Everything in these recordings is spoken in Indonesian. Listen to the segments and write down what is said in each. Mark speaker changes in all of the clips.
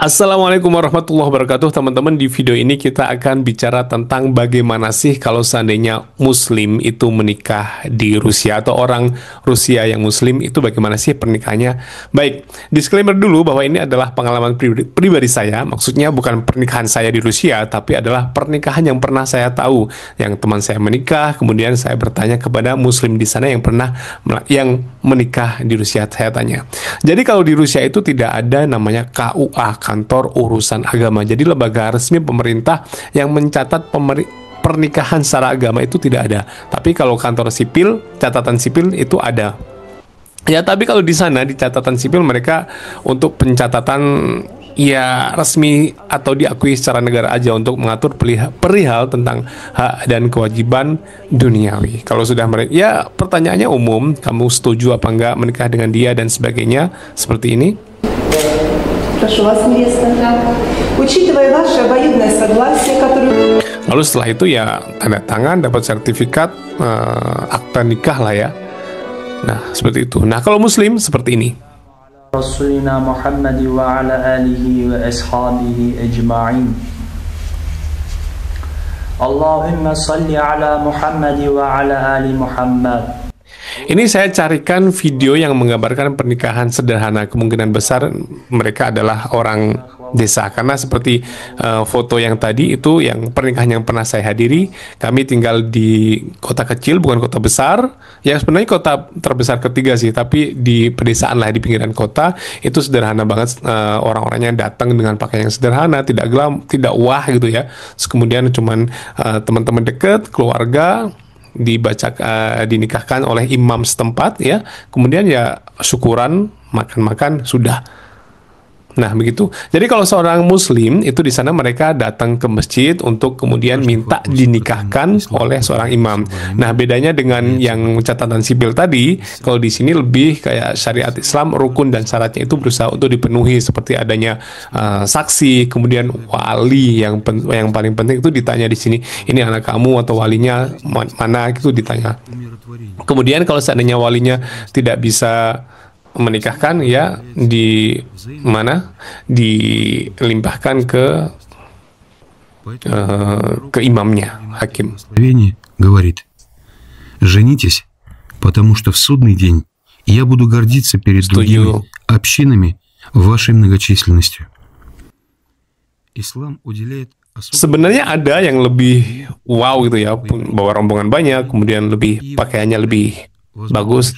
Speaker 1: Assalamualaikum warahmatullahi wabarakatuh, teman-teman. Di video ini kita akan bicara tentang bagaimana sih kalau seandainya Muslim itu menikah di Rusia, atau orang Rusia yang Muslim itu bagaimana sih pernikahannya. Baik, disclaimer dulu bahwa ini adalah pengalaman pribadi saya. Maksudnya bukan pernikahan saya di Rusia, tapi adalah pernikahan yang pernah saya tahu. Yang teman saya menikah, kemudian saya bertanya kepada Muslim di sana yang pernah menikah di Rusia. Saya tanya, jadi kalau di Rusia itu tidak ada namanya KUA, kantor urusan agama. Jadi lembaga resmi pemerintah yang mencatat pernikahan secara agama itu tidak ada. Tapi kalau kantor sipil, catatan sipil itu ada. Ya, tapi kalau di sana di catatan sipil mereka untuk pencatatan ya resmi atau diakui secara negara aja untuk mengatur perihal tentang hak dan kewajiban duniawi. Kalau sudah mereka, ya pertanyaannya umum, kamu setuju apa enggak menikah dengan dia dan sebagainya, seperti ini.
Speaker 2: Прошу вас, невеста. Учитывая ваше обоюдное согласие, которое...
Speaker 1: Lalu setelah itu ya tanda tangan, dapat sertifikat akta nikah lah ya. Nah, seperti itu. Nah, kalau Muslim seperti ini.
Speaker 3: Rasulina Muhammad wa ala alihi wa ashabihi ajma'in. Allahumma salli ala Muhammad wa ala ali Muhammad.
Speaker 1: Ini saya carikan video yang menggambarkan pernikahan sederhana. Kemungkinan besar mereka adalah orang desa, karena seperti foto yang tadi itu yang pernikahan yang pernah saya hadiri. Kami tinggal di kota kecil, bukan kota besar. Ya sebenarnya kota terbesar ketiga sih, tapi di pedesaan lah, di pinggiran kota. Itu sederhana banget, orang-orangnya datang dengan pakaian yang sederhana, tidak glam, tidak wah gitu ya. Terus kemudian cuman teman-teman dekat, keluarga, dinikahkan oleh imam setempat ya, kemudian ya syukuran, makan-makan, sudah. Nah begitu. Jadi kalau seorang Muslim itu di sana mereka datang ke masjid untuk kemudian minta dinikahkan oleh seorang imam. Nah bedanya dengan yang catatan sipil tadi, kalau di sini lebih kayak syariat Islam, rukun dan syaratnya itu berusaha untuk dipenuhi, seperti adanya saksi, kemudian wali yang paling penting itu ditanya di sini, ini anak kamu atau walinya mana, itu ditanya. Kemudian kalau seandainya walinya tidak bisa menikahkan, ya di mana dilimpahkan ke imamnya, hakim.
Speaker 4: Говорит: женитесь, потому что в судный день я буду гордиться перед другими общинами вашей многочисленностью. Ислам уделяет.
Speaker 1: Sebenarnya ada yang lebih wow gitu ya, bawa rombongan banyak, kemudian lebih pakaiannya lebih bagus.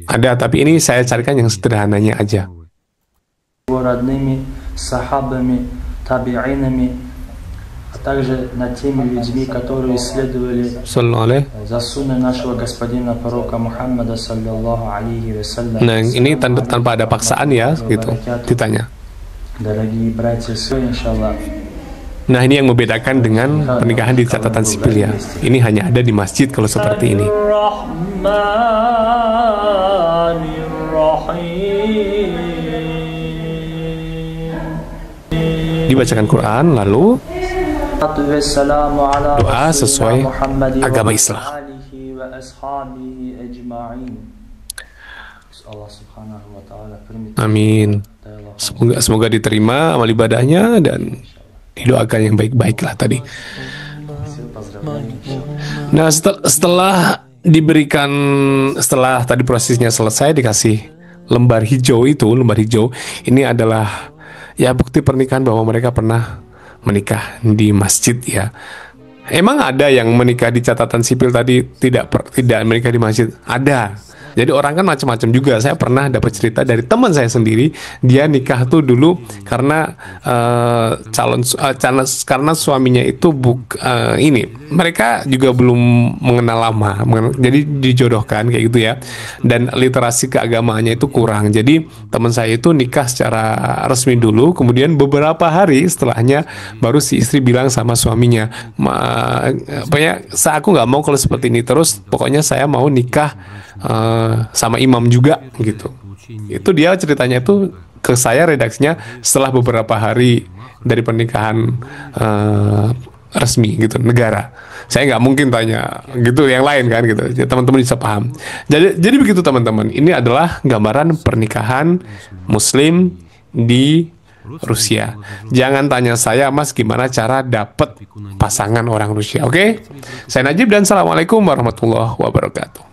Speaker 1: Ada, tapi ini saya carikan yang sederhananya aja.
Speaker 3: Родными, сахабами, таби'инами, а также над теми людьми, которые исследовали за сунной нашего господина пророка Мухаммада саллаллаху алейхи вассалям.
Speaker 1: Nah, ini tanpa ada paksaan ya, gitu ditanya.
Speaker 3: Дорогие братья, иншаллах.
Speaker 1: Nah, ini yang membedakan dengan pernikahan di catatan sipil ya. Ini hanya ada di masjid kalau seperti ini. Dibacakan Quran, lalu doa sesuai agama Islam. Amin. Semoga diterima amal ibadahnya dan didoakan yang baik-baik lah tadi. Nah, setelah tadi prosesnya selesai, dikasih lembar hijau ini adalah ya bukti pernikahan bahwa mereka pernah menikah di masjid ya. Emang ada yang menikah di catatan sipil tadi tidak menikah di masjid? Ada. Jadi orang kan macam-macam juga. Saya pernah dapat cerita dari teman saya sendiri, dia nikah tuh dulu karena karena suaminya itu mereka juga belum mengenal lama, jadi dijodohkan kayak gitu ya. Dan literasi keagamaannya itu kurang. Jadi teman saya itu nikah secara resmi dulu, kemudian beberapa hari setelahnya baru si istri bilang sama suaminya, aku nggak mau kalau seperti ini terus, pokoknya saya mau nikah sama imam juga gitu. Itu dia ceritanya itu ke saya, redaksinya setelah beberapa hari dari pernikahan resmi gitu, negara. Saya nggak mungkin tanya gitu yang lain kan gitu. Teman-teman bisa paham. Jadi begitu teman-teman. Ini adalah gambaran pernikahan Muslim di Rusia. Jangan tanya saya, Mas, gimana cara dapet pasangan orang Rusia. Oke? Saya Najib dan Assalamualaikum warahmatullahi wabarakatuh.